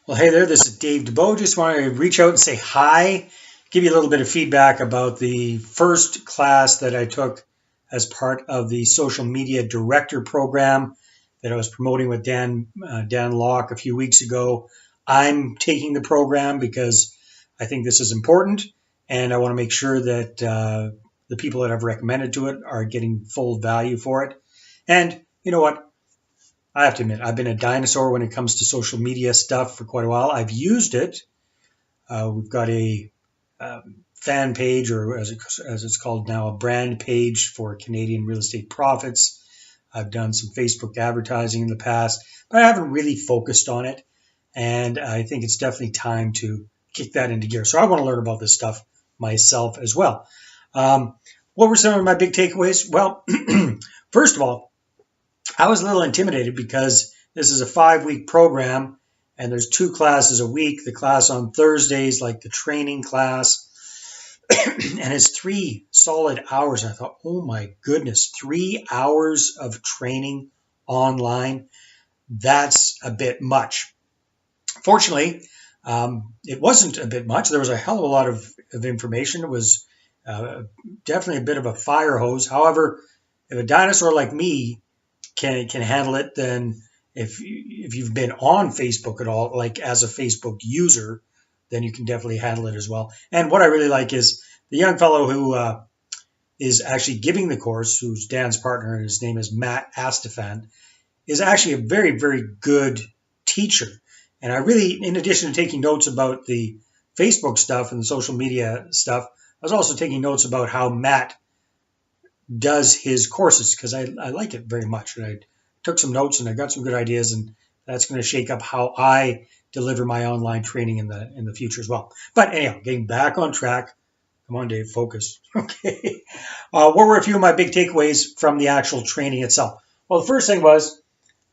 Well, hey there, this is Dave Dubeau. Just want to reach out and say hi, give you a little bit of feedback about the first class that I took as part of the social media director program that I was promoting with Dan Locke a few weeks ago. I'm taking the program because I think this is important, and I want to make sure that the people that I've recommended to it are getting full value for it. And you know what? I have to admit, I've been a dinosaur when it comes to social media stuff for quite a while. I've used it. We've got a fan page, or as it's called now, a brand page for Canadian Real Estate Profits. I've done some Facebook advertising in the past, but I haven't really focused on it. And I think it's definitely time to kick that into gear. So I want to learn about this stuff myself as well. What were some of my big takeaways? Well, first of all, I was a little intimidated because this is a 5-week program and there's 2 classes a week. The class on Thursdays, like the training class, and it's 3 solid hours. And I thought, oh my goodness, 3 hours of training online. That's a bit much. Fortunately, it wasn't a bit much. There was a hell of a lot of information. It was definitely a bit of a fire hose. However, if a dinosaur like me can handle it, then if you've been on Facebook at all, like as a Facebook user, then you can definitely handle it as well. And what I really like is the young fellow who is actually giving the course, who's Dan's partner, and his name is Matt Astafan, is actually a very, very good teacher. And I really, in addition to taking notes about the Facebook stuff and the social media stuff, I was also taking notes about how Matt does his courses, because I like it very much. And I took some notes and I got some good ideas, and that's going to shake up how I deliver my online training in the future as well. But anyhow, getting back on track. Come on, Dave, focus. Okay. What were a few of my big takeaways from the actual training itself? Well, the first thing was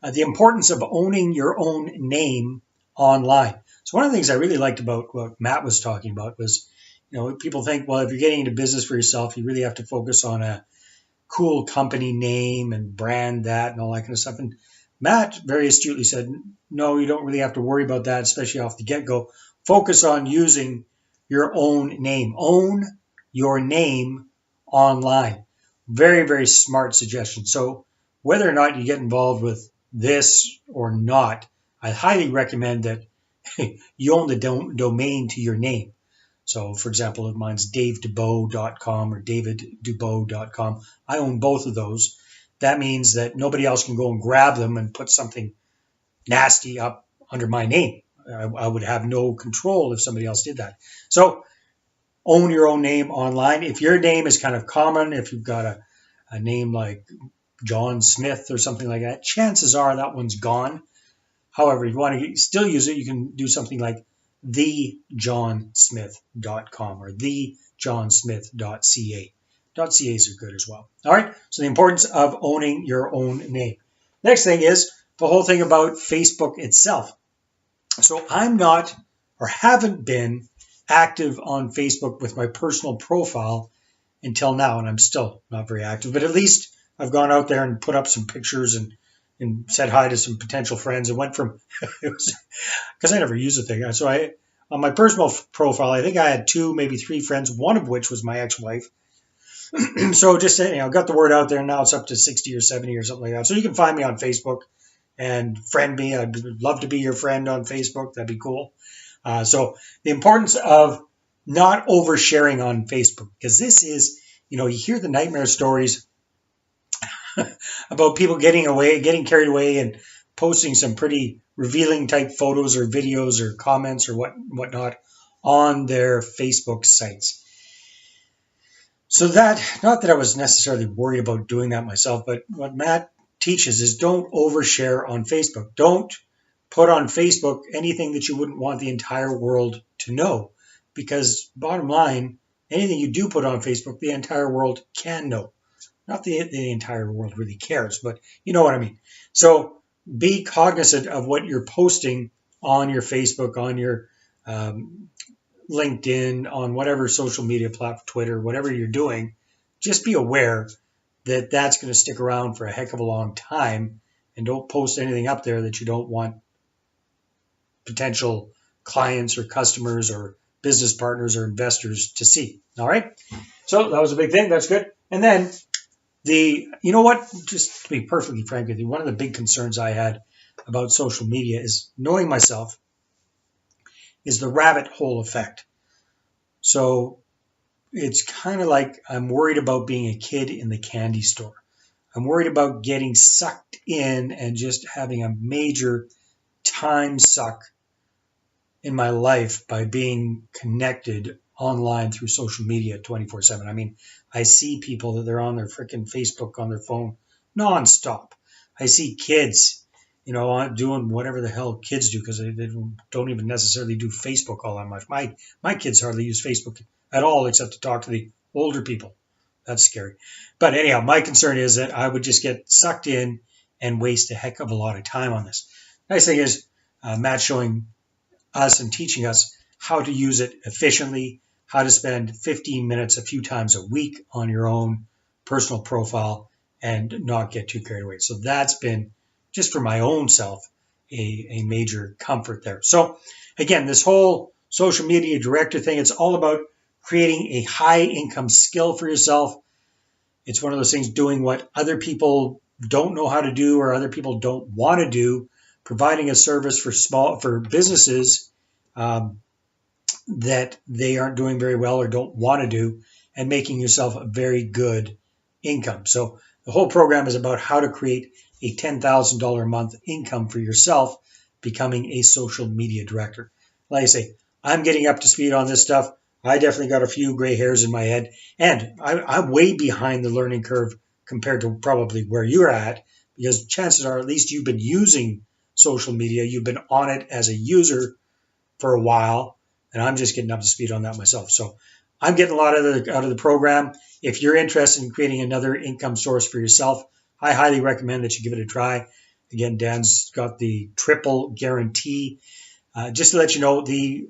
the importance of owning your own name online. So one of the things I really liked about what Matt was talking about was, people think, well, if you're getting into business for yourself, you really have to focus on a cool company name and brand that and all that kind of stuff. And Matt very astutely said, no, you don't really have to worry about that, especially off the get-go. Focus on using your own name. Own your name online. Very, very smart suggestion. So whether or not you get involved with this or not, I highly recommend that you own the domain to your name. So, for example, if mine's davedubeau.com or daviddubeau.com, I own both of those. That means that nobody else can go and grab them and put something nasty up under my name. I would have no control if somebody else did that. So, own your own name online. If your name is kind of common, if you've got a name like John Smith or something like that, chances are that one's gone. However, if you want to still use it, you can do something like thejohnsmith.com or thejohnsmith.ca. .cas are good as well. All right, so the importance of owning your own name. Next thing is the whole thing about Facebook itself. So I'm not, or haven't been, active on Facebook with my personal profile until now, and I'm still not very active, but at least I've gone out there and put up some pictures and said hi to some potential friends. It went from, because I never use the thing. So on my personal profile, I think I had 2, maybe 3 friends, one of which was my ex-wife. So just, got the word out there, and now it's up to 60 or 70 or something like that. So you can find me on Facebook and friend me. I'd love to be your friend on Facebook. That'd be cool. So the importance of not oversharing on Facebook, because this is, you hear the nightmare stories about people getting carried away and posting some pretty revealing type photos or videos or comments or whatnot on their Facebook sites. So that, not that I was necessarily worried about doing that myself, but what Matt teaches is don't overshare on Facebook. Don't put on Facebook anything that you wouldn't want the entire world to know, because bottom line, anything you do put on Facebook, the entire world can know. Not the entire world really cares, but you know what I mean. So be cognizant of what you're posting on your Facebook, on your LinkedIn, on whatever social media platform, Twitter, whatever you're doing. Just be aware that that's going to stick around for a heck of a long time, and don't post anything up there that you don't want potential clients or customers or business partners or investors to see. All right. So that was a big thing. That's good. And then you know what, just to be perfectly frank with you, one of the big concerns I had about social media is knowing myself is the rabbit hole effect. So it's kind of like I'm worried about being a kid in the candy store. I'm worried about getting sucked in and just having a major time suck in my life by being connected online through social media 24/7. I mean, I see people that they're on their freaking Facebook on their phone nonstop. I see kids, doing whatever the hell kids do because they don't even necessarily do Facebook all that much. My kids hardly use Facebook at all except to talk to the older people. That's scary. But anyhow, my concern is that I would just get sucked in and waste a heck of a lot of time on this. Nice thing is, Matt's showing us and teaching us how to use it efficiently, how to spend 15 minutes a few times a week on your own personal profile and not get too carried away. So that's been, just for my own self, a major comfort there. So again, this whole social media director thing, it's all about creating a high income skill for yourself. It's one of those things, doing what other people don't know how to do or other people don't want to do, providing a service for businesses that they aren't doing very well or don't want to do, and making yourself a very good income. So the whole program is about how to create a $10,000 a month income for yourself, becoming a social media director. Like I say, I'm getting up to speed on this stuff. I definitely got a few gray hairs in my head, and I'm way behind the learning curve compared to probably where you're at, because chances are at least you've been using social media, you've been on it as a user for a while, and I'm just getting up to speed on that myself. So I'm getting a lot out of the program. If you're interested in creating another income source for yourself, I highly recommend that you give it a try. Again, Dan's got the triple guarantee. Just to let you know, the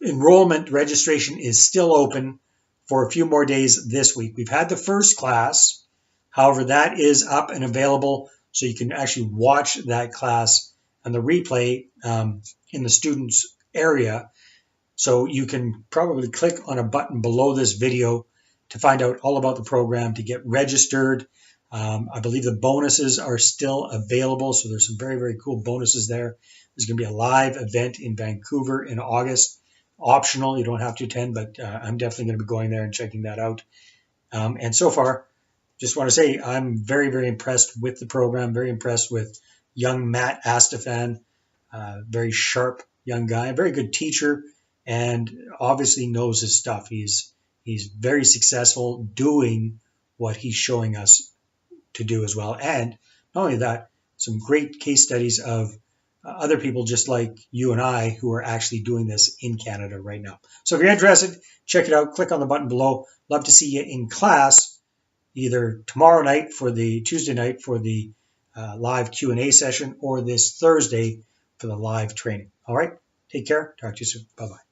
enrollment registration is still open for a few more days this week. We've had the first class. However, that is up and available, so you can actually watch that class and the replay in the students area. So you can probably click on a button below this video to find out all about the program, to get registered. I believe the bonuses are still available, so there's some very, very cool bonuses there. There's going to be a live event in Vancouver in August. Optional, you don't have to attend, but I'm definitely going to be going there and checking that out. And so far, just want to say I'm very, very impressed with the program, very impressed with young Matt Astafan, very sharp young guy, a very good teacher, and obviously knows his stuff. He's very successful doing what he's showing us to do as well. And not only that, some great case studies of other people just like you and I who are actually doing this in Canada right now. So if you're interested, check it out. Click on the button below. Love to see you in class either tomorrow night for the Tuesday night for the live Q&A session, or this Thursday for the live training. All right. Take care. Talk to you soon. Bye-bye.